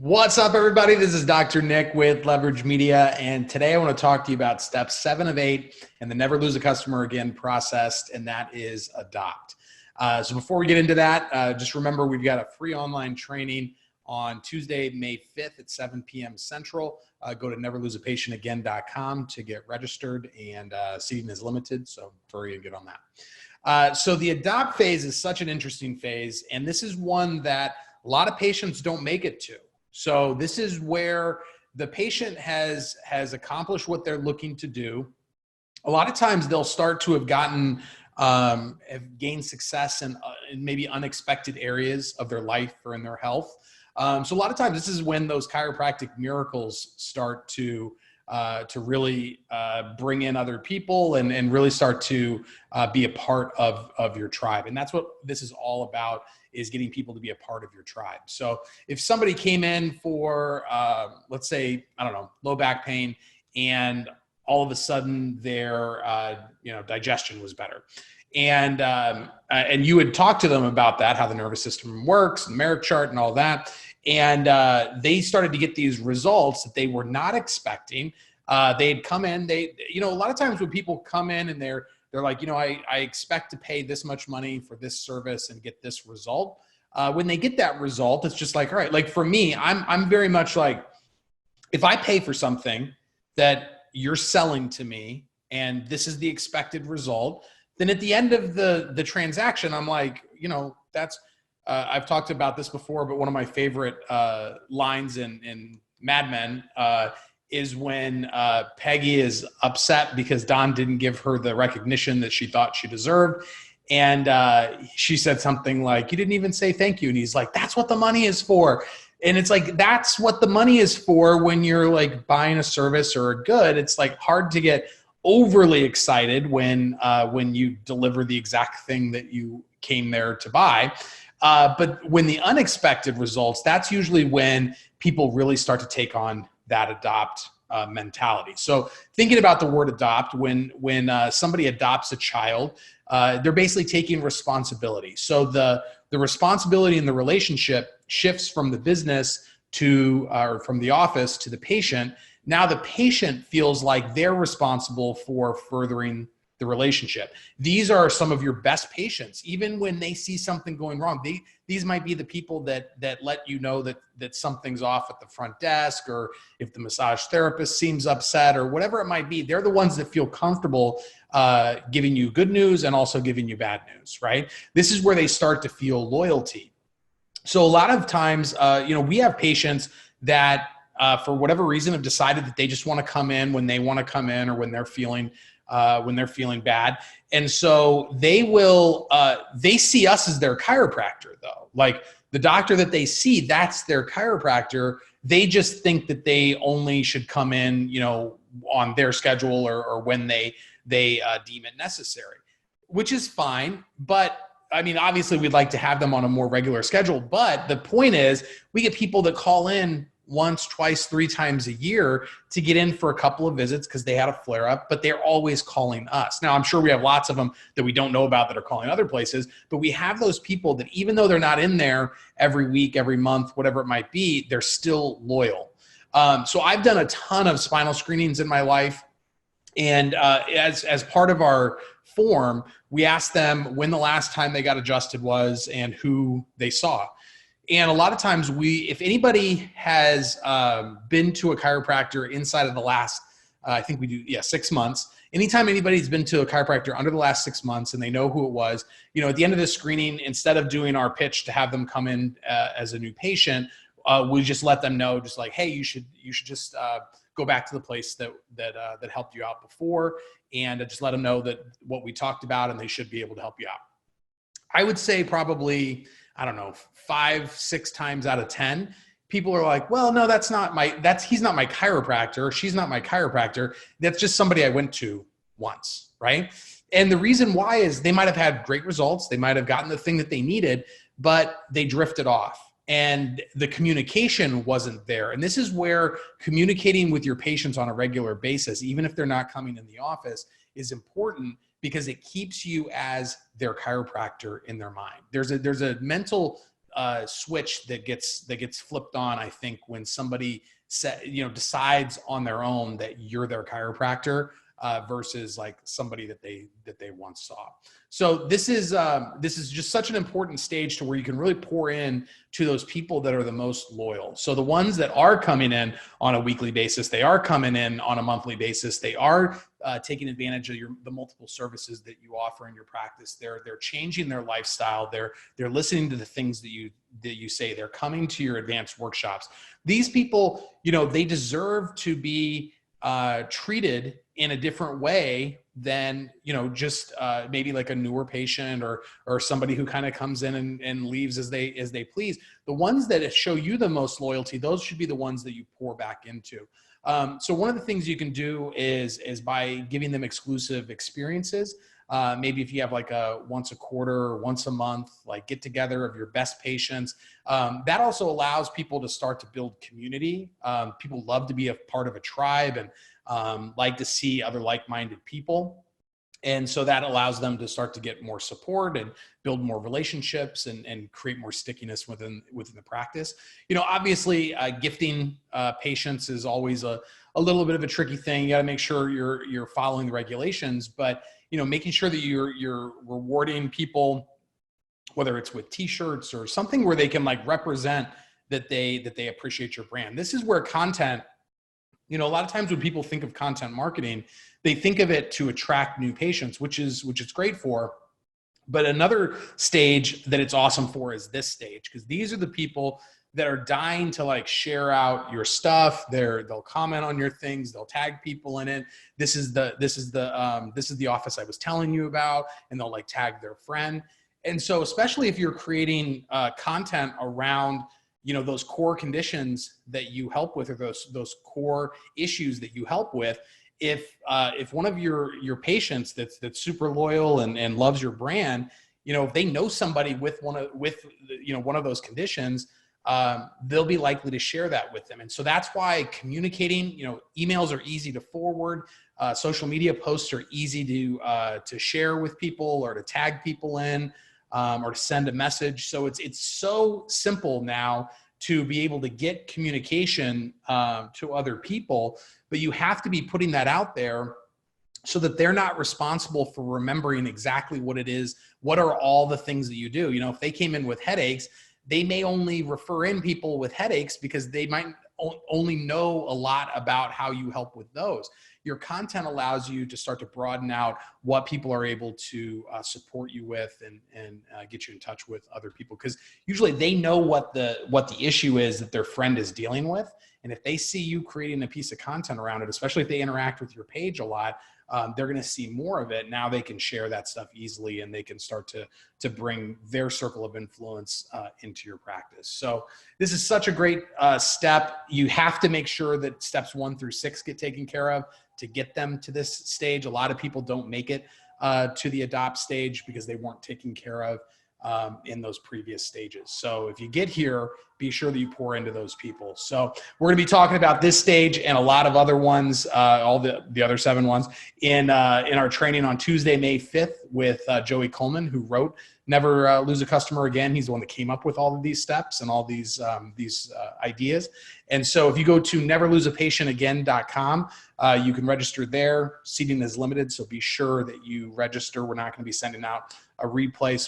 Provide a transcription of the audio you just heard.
What's up, everybody? This is Dr. Nick with Leverage Media, and today I want to talk to you about step 7 of 8 and the never lose a customer again process, and that is adopt. So before we get into that, just remember we've got a free online training on Tuesday, May 5th at 7 p.m. Central. Go to neverloseapatientagain.com to get registered, and seating is limited, so hurry and get on that. So the adopt phase is such an interesting phase, and this is one that a lot of patients don't make it to. So this is where the patient has accomplished what they're looking to do. A lot of times they'll start to have gained success in maybe unexpected areas of their life or in their health. So a lot of times this is when those chiropractic miracles start to really bring in other people and really start to be a part of your tribe. And that's what this is all about, is getting people to be a part of your tribe. So if somebody came in for, let's say, I don't know, low back pain, and all of a sudden their, digestion was better. And you would talk to them about that, how the nervous system works, the merit chart and all that. And they started to get these results that they were not expecting. They'd come in, a lot of times when people come in and they're like, I expect to pay this much money for this service and get this result. When they get that result, it's just like, all right, like for me, I'm very much like, if I pay for something that you're selling to me and this is the expected result, then at the end of the transaction, I'm like, that's, I've talked about this before, but one of my favorite lines in Mad Men is when Peggy is upset because Don didn't give her the recognition that she thought she deserved. And she said something like, "You didn't even say thank you." And he's like, "That's what the money is for." And it's like, that's what the money is for when you're like buying a service or a good. It's like hard to get overly excited when you deliver the exact thing that you came there to buy. But when the unexpected results, that's usually when people really start to take on that adopt mentality. So thinking about the word adopt, when somebody adopts a child, they're basically taking responsibility. So the responsibility in the relationship shifts from the business or from the office to the patient. Now the patient feels like they're responsible for furthering the relationship. These are some of your best patients. Even when they see something going wrong, these might be the people that let you know that something's off at the front desk, or if the massage therapist seems upset or whatever it might be. They're the ones that feel comfortable giving you good news and also giving you bad news, right? This is where they start to feel loyalty. So a lot of times, we have patients that for whatever reason have decided that they just want to come in when they want to come in, or when they're feeling bad. And so they see us as their chiropractor though. Like the doctor that they see, that's their chiropractor. They just think that they only should come in, on their schedule or when they deem it necessary, which is fine. But I mean, obviously we'd like to have them on a more regular schedule, but the point is we get people that call in once, twice, 3 times a year to get in for a couple of visits because they had a flare up, but they're always calling us. Now, I'm sure we have lots of them that we don't know about that are calling other places, but we have those people that even though they're not in there every week, every month, whatever it might be, they're still loyal. So I've done a ton of spinal screenings in my life. And as part of our form, we asked them when the last time they got adjusted was and who they saw. And a lot of times if anybody has been to a chiropractor inside of the last, I think we do, 6 months. Anytime anybody's been to a chiropractor under the last 6 months and they know who it was, at the end of the screening, instead of doing our pitch to have them come in as a new patient, we just let them know, just like, hey, you should just go back to the place that helped you out before, and just let them know that what we talked about, and they should be able to help you out. I would say probably, I don't know, 5-6 times out of 10, people are like, well, no, he's not my chiropractor. She's not my chiropractor. That's just somebody I went to once, right? And the reason why is they might've had great results. They might've gotten the thing that they needed, but they drifted off and the communication wasn't there. And this is where communicating with your patients on a regular basis, even if they're not coming in the office, is important, because it keeps you as their chiropractor in their mind. There's a mental switch that gets flipped on, I think, when somebody decides on their own that you're their chiropractor versus like somebody that they once saw. So this is just such an important stage to where you can really pour in to those people that are the most loyal. So the ones that are coming in on a weekly basis, they are coming in on a monthly basis, they are taking advantage of the multiple services that you offer in your practice. They're changing their lifestyle. They're listening to the things that you say. They're coming to your advanced workshops. These people, they deserve to be treated in a different way than, just maybe like a newer patient or somebody who kind of comes in and leaves as they please. The ones that show you the most loyalty, those should be the ones that you pour back into. So one of the things you can do is by giving them exclusive experiences. Maybe if you have like a once a quarter or once a month, like get together of your best patients, that also allows people to start to build community. People love to be a part of a tribe and like to see other like-minded people. And so that allows them to start to get more support and build more relationships and create more stickiness within the practice. Obviously gifting patients is always a little bit of a tricky thing. You got to make sure you're following the regulations, but making sure that you're rewarding people, whether it's with t-shirts or something where they can like represent that they appreciate your brand. This is where content, a lot of times when people think of content marketing, they think of it to attract new patients, which is great for. But another stage that it's awesome for is this stage, because these are the people that are dying to like share out your stuff. They'll comment on your things. They'll tag people in it. This is the office I was telling you about, and they'll like tag their friend. And so, especially if you're creating content around those core conditions that you help with, or those core issues that you help with. If one of your patients that's super loyal and loves your brand, if they know somebody with one of those conditions, they'll be likely to share that with them. And so that's why communicating, emails are easy to forward, social media posts are easy to share with people or to tag people in, or to send a message. So it's so simple now to be able to get communication to other people, but you have to be putting that out there so that they're not responsible for remembering exactly what it is. What are all the things that you do? If they came in with headaches, they may only refer in people with headaches because they might only know a lot about how you help with those. Your content allows you to start to broaden out what people are able to support you with and get you in touch with other people. Because usually they know what the issue is that their friend is dealing with. And if they see you creating a piece of content around it, especially if they interact with your page a lot, they're going to see more of it. Now they can share that stuff easily, and they can start to bring their circle of influence into your practice. So this is such a great step. You have to make sure that steps 1 through 6 get taken care of to get them to this stage. A lot of people don't make it to the adopt stage because they weren't taken care of in those previous stages. So if you get here, be sure that you pour into those people. So we're going to be talking about this stage and a lot of other ones, all the other 7 ones in our training on Tuesday, May 5th with Joey Coleman, who wrote Never Lose a Customer Again. He's the one that came up with all of these steps and all these ideas. And so if you go to neverloseapatientagain.com, you can register there. Seating is limited, so be sure that you register. We're not going to be sending out a replay. So